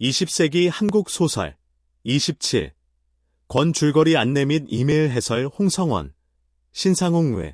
20세기 한국 소설 27 권줄거리 안내 및 이메일 해설 홍성원 신상홍.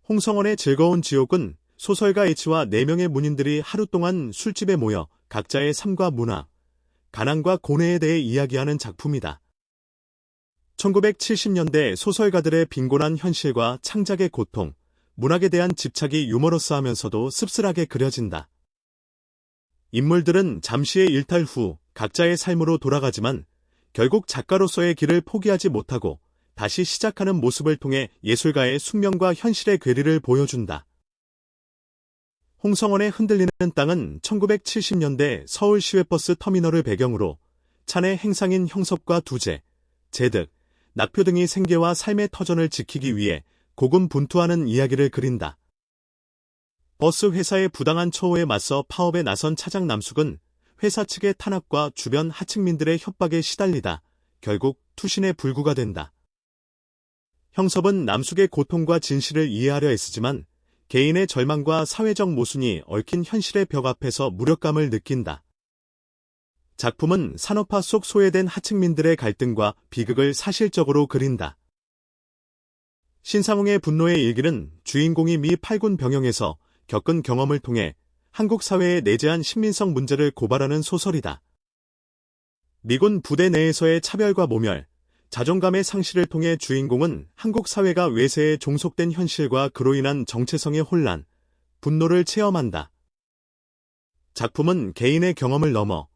홍성원의 즐거운 지옥은 소설가 H와 4명의 문인들이 하루 동안 술집에 모여 각자의 삶과 문화, 가난과 고뇌에 대해 이야기하는 작품이다. 1970년대 소설가들의 빈곤한 현실과 창작의 고통, 문학에 대한 집착이 유머러스하면서도 씁쓸하게 그려진다. 인물들은 잠시의 일탈 후 각자의 삶으로 돌아가지만 결국 작가로서의 길을 포기하지 못하고 다시 시작하는 모습을 통해 예술가의 숙명과 현실의 괴리를 보여준다. 홍성원의 흔들리는 땅은 1970년대 서울 시외버스 터미널을 배경으로 차내 행상인 형섭과 두재, 재득, 낙표 등이 생계와 삶의 터전을 지키기 위해 고군분투하는 이야기를 그린다. 버스 회사의 부당한 처우에 맞서 파업에 나선 차장 남숙은 회사 측의 탄압과 주변 하층민들의 협박에 시달리다 결국 투신에 불구가 된다. 형섭은 남숙의 고통과 진실을 이해하려 애쓰지만 개인의 절망과 사회적 모순이 얽힌 현실의 벽 앞에서 무력감을 느낀다. 작품은 산업화 속 소외된 하층민들의 갈등과 비극을 사실적으로 그린다. 신상홍의 분노의 일기는 주인공이 미 8군 병영에서 겪은 경험을 통해 한국 사회에 내재한 신민성 문제를 고발하는 소설이다. 미군 부대 내에서의 차별과 모멸, 자존감의 상실을 통해 주인공은 한국 사회가 외세에 종속된 현실과 그로 인한 정체성의 혼란, 분노를 체험한다. 작품은 개인의 경험을 넘어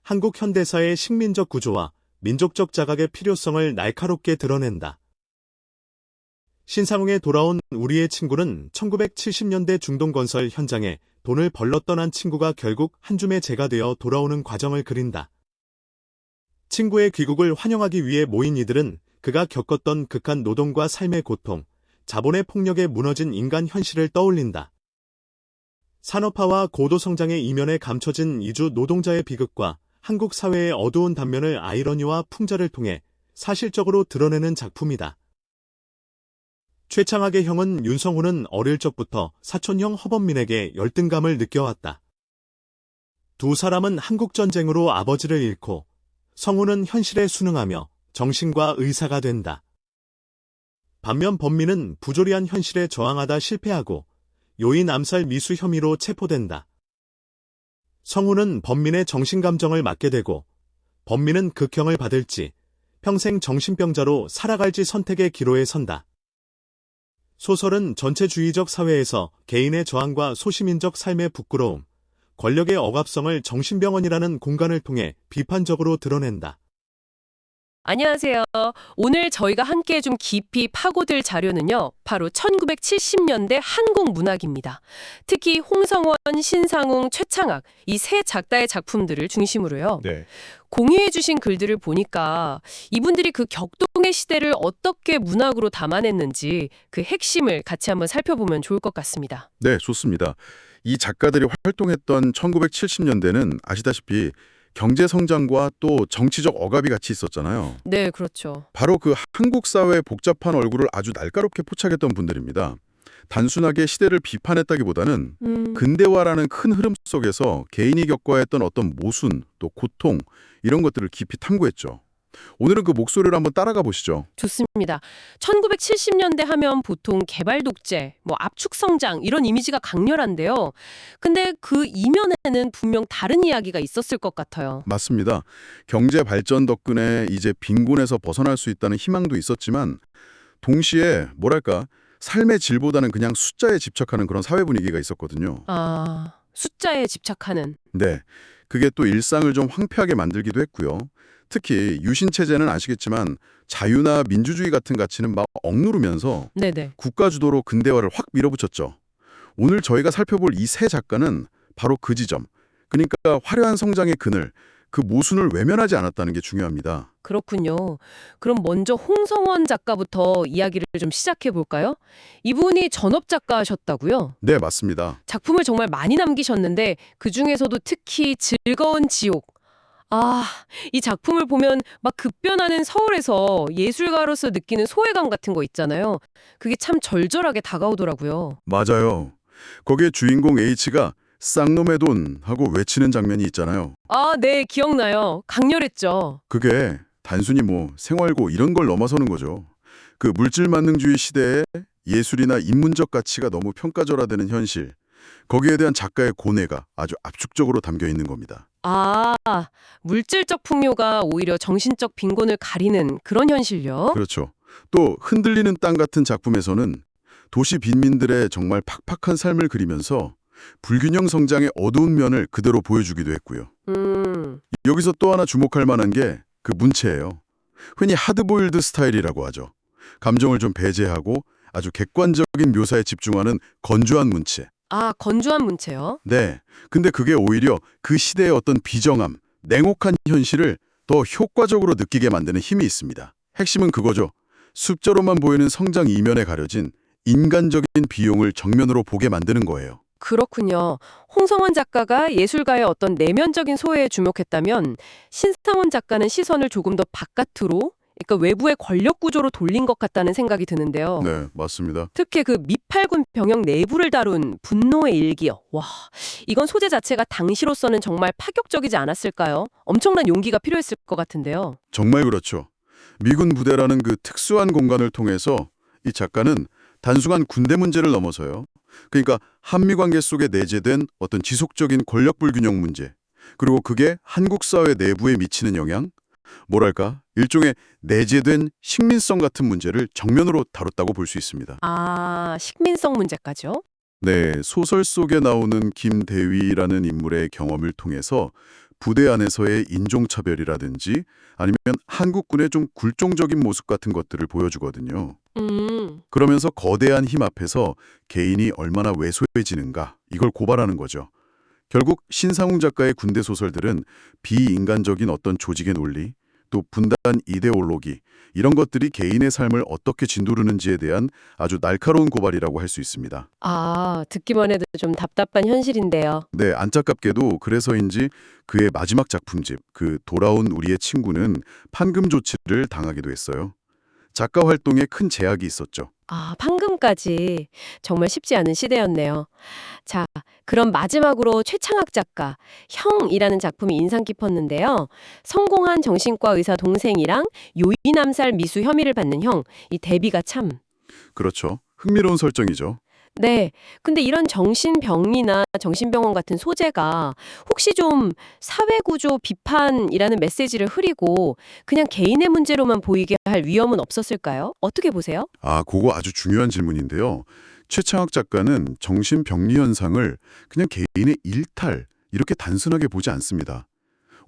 한국 현대사의 식민적 구조와 민족적 자각의 필요성을 날카롭게 드러낸다. 신상홍의 돌아온 우리의 친구는 1970년대 중동건설 현장에 돈을 벌러 떠난 친구가 결국 한 줌의 재가 되어 돌아오는 과정을 그린다. 친구의 귀국을 환영하기 위해 모인 이들은 그가 겪었던 극한 노동과 삶의 고통, 자본의 폭력에 무너진 인간 현실을 떠올린다. 산업화와 고도성장의 이면에 감춰진 이주 노동자의 비극과 한국 사회의 어두운 단면을 아이러니와 풍자를 통해 사실적으로 드러내는 작품이다. 최창학의 형은 윤성호는 어릴 적부터 사촌형 허범민에게 열등감을 느껴왔다. 두 사람은 한국전쟁으로 아버지를 잃고 성우는 현실에 순응하며 정신과 의사가 된다. 반면 범민은 부조리한 현실에 저항하다 실패하고 요인 암살 미수 혐의로 체포된다. 성우는 범민의 정신감정을 맡게 되고 범민은 극형을 받을지 평생 정신병자로 살아갈지 선택의 기로에 선다. 소설은 전체주의적 사회에서 개인의 저항과 소시민적 삶의 부끄러움, 권력의 억압성을 정신병원이라는 공간을 통해 비판적으로 드러낸다. 안녕하세요. 오늘 저희가 함께 좀 깊이 파고들 자료는요, 바로 1970년대 한국 문학입니다. 특히 홍성원, 신상홍, 최창학 이 세 작가의 작품들을 중심으로요. 네. 공유해주신 글들을 보니까 이분들이 그 격동의 시대를 어떻게 문학으로 담아냈는지 그 핵심을 같이 한번 살펴보면 좋을 것 같습니다. 네, 좋습니다. 이 작가들이 활동했던 1970년대는 아시다시피 경제 성장과 또 정치적 억압이 같이 있었잖아요. 네, 그렇죠. 바로 그 한국 사회의 복잡한 얼굴을 아주 날카롭게 포착했던 분들입니다. 단순하게 시대를 비판했다기보다는 근대화라는 큰 흐름 속에서 개인이 겪어야 했던 어떤 모순, 또 고통 이런 것들을 깊이 탐구했죠. 오늘은 그 목소리를 한번 따라가 보시죠. 좋습니다. 1970년대 하면 보통 개발 독재, 압축 성장 이런 이미지가 강렬한데요. 근데 그 이면에는 분명 다른 이야기가 있었을 것 같아요. 맞습니다. 경제 발전 덕분에 이제 빈곤에서 벗어날 수 있다는 희망도 있었지만 동시에 뭐랄까 삶의 질보다는 그냥 숫자에 집착하는 그런 사회 분위기가 있었거든요. 아, 숫자에 집착하는. 네, 그게 또 일상을 좀 황폐하게 만들기도 했고요. 특히 유신체제는 아시겠지만 자유나 민주주의 같은 가치는 막 억누르면서 네네. 국가 주도로 근대화를 확 밀어붙였죠. 오늘 저희가 살펴볼 이 세 작가는 바로 그 지점, 그러니까 화려한 성장의 그늘, 그 모순을 외면하지 않았다는 게 중요합니다. 그렇군요. 그럼 먼저 홍성원 작가부터 이야기를 좀 시작해 볼까요? 이분이 전업 작가셨다고요? 네, 맞습니다. 작품을 정말 많이 남기셨는데 그중에서도 특히 즐거운 지옥. 아, 이 작품을 보면 막 급변하는 서울에서 예술가로서 느끼는 소외감 같은 거 있잖아요. 그게 참 절절하게 다가오더라고요. 맞아요. 거기에 주인공 H가 쌍놈의 돈 하고 외치는 장면이 있잖아요. 아, 네, 기억나요. 강렬했죠. 그게 단순히 뭐 생활고 이런 걸 넘어서는 거죠. 그 물질 만능주의 시대에 예술이나 인문적 가치가 너무 평가절하되는 현실, 거기에 대한 작가의 고뇌가 아주 압축적으로 담겨 있는 겁니다. 아, 물질적 풍요가 오히려 정신적 빈곤을 가리는 그런 현실요? 그렇죠. 또 흔들리는 땅 같은 작품에서는 도시 빈민들의 정말 팍팍한 삶을 그리면서 불균형 성장의 어두운 면을 그대로 보여주기도 했고요. 여기서 또 하나 주목할 만한 게 그 문체예요. 흔히 하드보일드 스타일이라고 하죠. 감정을 좀 배제하고 아주 객관적인 묘사에 집중하는 건조한 문체. 아, 건조한 문체요? 네. 근데 그게 오히려 그 시대의 어떤 비정함, 냉혹한 현실을 더 효과적으로 느끼게 만드는 힘이 있습니다. 핵심은 그거죠. 숫자로만 보이는 성장 이면에 가려진 인간적인 비용을 정면으로 보게 만드는 거예요. 그렇군요. 홍성원 작가가 예술가의 어떤 내면적인 소외에 주목했다면 신상원 작가는 시선을 조금 더 바깥으로, 그러니까 외부의 권력 구조로 돌린 것 같다는 생각이 드는데요. 네, 맞습니다. 특히 그 미팔군 병영 내부를 다룬 분노의 일기요. 와, 이건 소재 자체가 당시로서는 정말 파격적이지 않았을까요? 엄청난 용기가 필요했을 것 같은데요. 정말 그렇죠. 미군 부대라는 그 특수한 공간을 통해서 이 작가는 단순한 군대 문제를 넘어서요. 그러니까 한미 관계 속에 내재된 어떤 지속적인 권력 불균형 문제, 그리고 그게 한국 사회 내부에 미치는 영향, 뭐랄까 일종의 내재된 식민성 같은 문제를 정면으로 다뤘다고 볼 수 있습니다. 아, 식민성 문제까지요? 네, 소설 속에 나오는 김대위라는 인물의 경험을 통해서 부대 안에서의 인종차별이라든지 아니면 한국군의 좀 굴종적인 모습 같은 것들을 보여주거든요. 그러면서 거대한 힘 앞에서 개인이 얼마나 왜소해지는가 이걸 고발하는 거죠. 결국 신상웅 작가의 군대 소설들은 비인간적인 어떤 조직의 논리, 또 분단 이데올로기 이런 것들이 개인의 삶을 어떻게 진두르는지에 대한 아주 날카로운 고발이라고 할 수 있습니다. 아, 듣기만 해도 좀 답답한 현실인데요. 네, 안타깝게도 그래서인지 그의 마지막 작품집 그 돌아온 우리의 친구는 판금 조치를 당하기도 했어요. 작가 활동에 큰 제약이 있었죠. 아, 판금까지. 정말 쉽지 않은 시대였네요. 자, 그럼 마지막으로 최창학 작가, 형이라는 작품이 인상 깊었는데요. 성공한 정신과 의사 동생이랑 요인 암살 미수 혐의를 받는 형, 이 대비가 참. 그렇죠. 흥미로운 설정이죠. 네. 근데 이런 정신병리나 정신병원 같은 소재가 혹시 좀 사회구조 비판이라는 메시지를 흐리고 그냥 개인의 문제로만 보이게 할 위험은 없었을까요? 어떻게 보세요? 아, 그거 아주 중요한 질문인데요. 최창학 작가는 정신병리 현상을 그냥 개인의 일탈 이렇게 단순하게 보지 않습니다.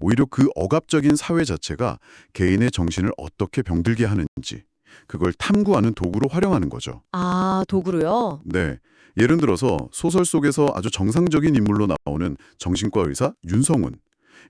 오히려 그 억압적인 사회 자체가 개인의 정신을 어떻게 병들게 하는지 그걸 탐구하는 도구로 활용하는 거죠. 아, 도구로요? 네. 예를 들어서 소설 속에서 아주 정상적인 인물로 나오는 정신과 의사 윤성훈.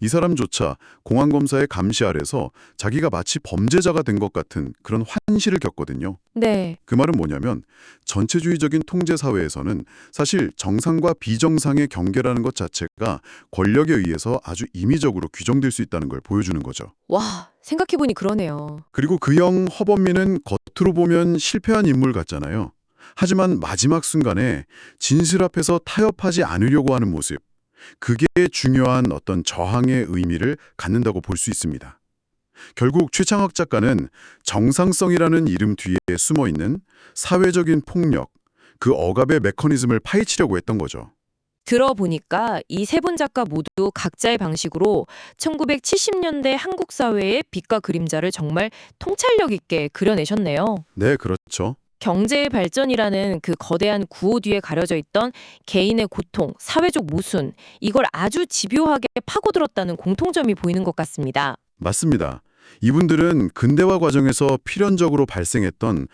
이 사람조차 공안검사의 감시 아래서 자기가 마치 범죄자가 된 것 같은 그런 환시를 겪거든요. 네. 그 말은 뭐냐면 전체주의적인 통제 사회에서는 사실 정상과 비정상의 경계라는 것 자체가 권력에 의해서 아주 임의적으로 규정될 수 있다는 걸 보여주는 거죠. 와, 생각해보니 그러네요. 그리고 그 형 허범민은 겉으로 보면 실패한 인물 같잖아요. 하지만 마지막 순간에 진실 앞에서 타협하지 않으려고 하는 모습, 그게 중요한 어떤 저항의 의미를 갖는다고 볼 수 있습니다. 결국 최창학 작가는 정상성이라는 이름 뒤에 숨어있는 사회적인 폭력, 그 억압의 메커니즘을 파헤치려고 했던 거죠. 들어보니까 이 세 분 작가 모두 각자의 방식으로 1970년대 한국 사회의 빛과 그림자를 정말 통찰력 있게 그려내셨네요. 네, 그렇죠. 경제의 발전이라는 그 거대한 구호 뒤에 가려져 있던 개인의 고통, 사회적 모순, 이걸 아주 집요하게 파고들었다는 공통점이 보이는 것 같습니다. 맞습니다. 이분들은 근대화 과정에서 필연적으로 발생했던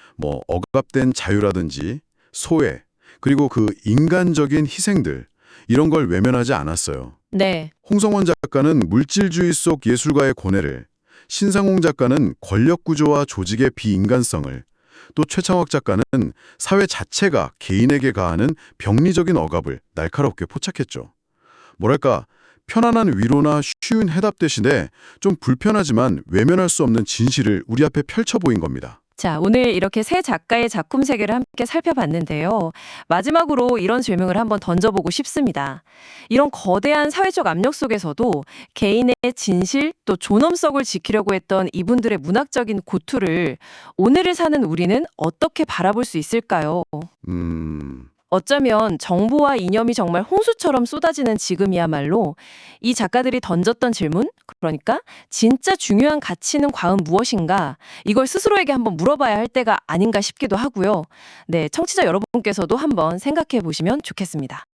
억압된 자유라든지 소외, 그리고 그 인간적인 희생들, 이런 걸 외면하지 않았어요. 네. 홍성원 작가는 물질주의 속 예술가의 고뇌를, 신상홍 작가는 권력 구조와 조직의 비인간성을, 또 최창학 작가는 사회 자체가 개인에게 가하는 병리적인 억압을 날카롭게 포착했죠. 뭐랄까, 편안한 위로나 쉬운 해답 대신에 좀 불편하지만 외면할 수 없는 진실을 우리 앞에 펼쳐 보인 겁니다. 자, 오늘 이렇게 세 작가의 작품 세계를 함께 살펴봤는데요. 마지막으로 이런 질문을 한번 던져보고 싶습니다. 이런 거대한 사회적 압력 속에서도 개인의 진실 또 존엄성을 지키려고 했던 이분들의 문학적인 고투를 오늘을 사는 우리는 어떻게 바라볼 수 있을까요? 어쩌면 정보와 이념이 정말 홍수처럼 쏟아지는 지금이야말로 이 작가들이 던졌던 질문, 그러니까 진짜 중요한 가치는 과연 무엇인가, 이걸 스스로에게 한번 물어봐야 할 때가 아닌가 싶기도 하고요. 네, 청취자 여러분께서도 한번 생각해 보시면 좋겠습니다.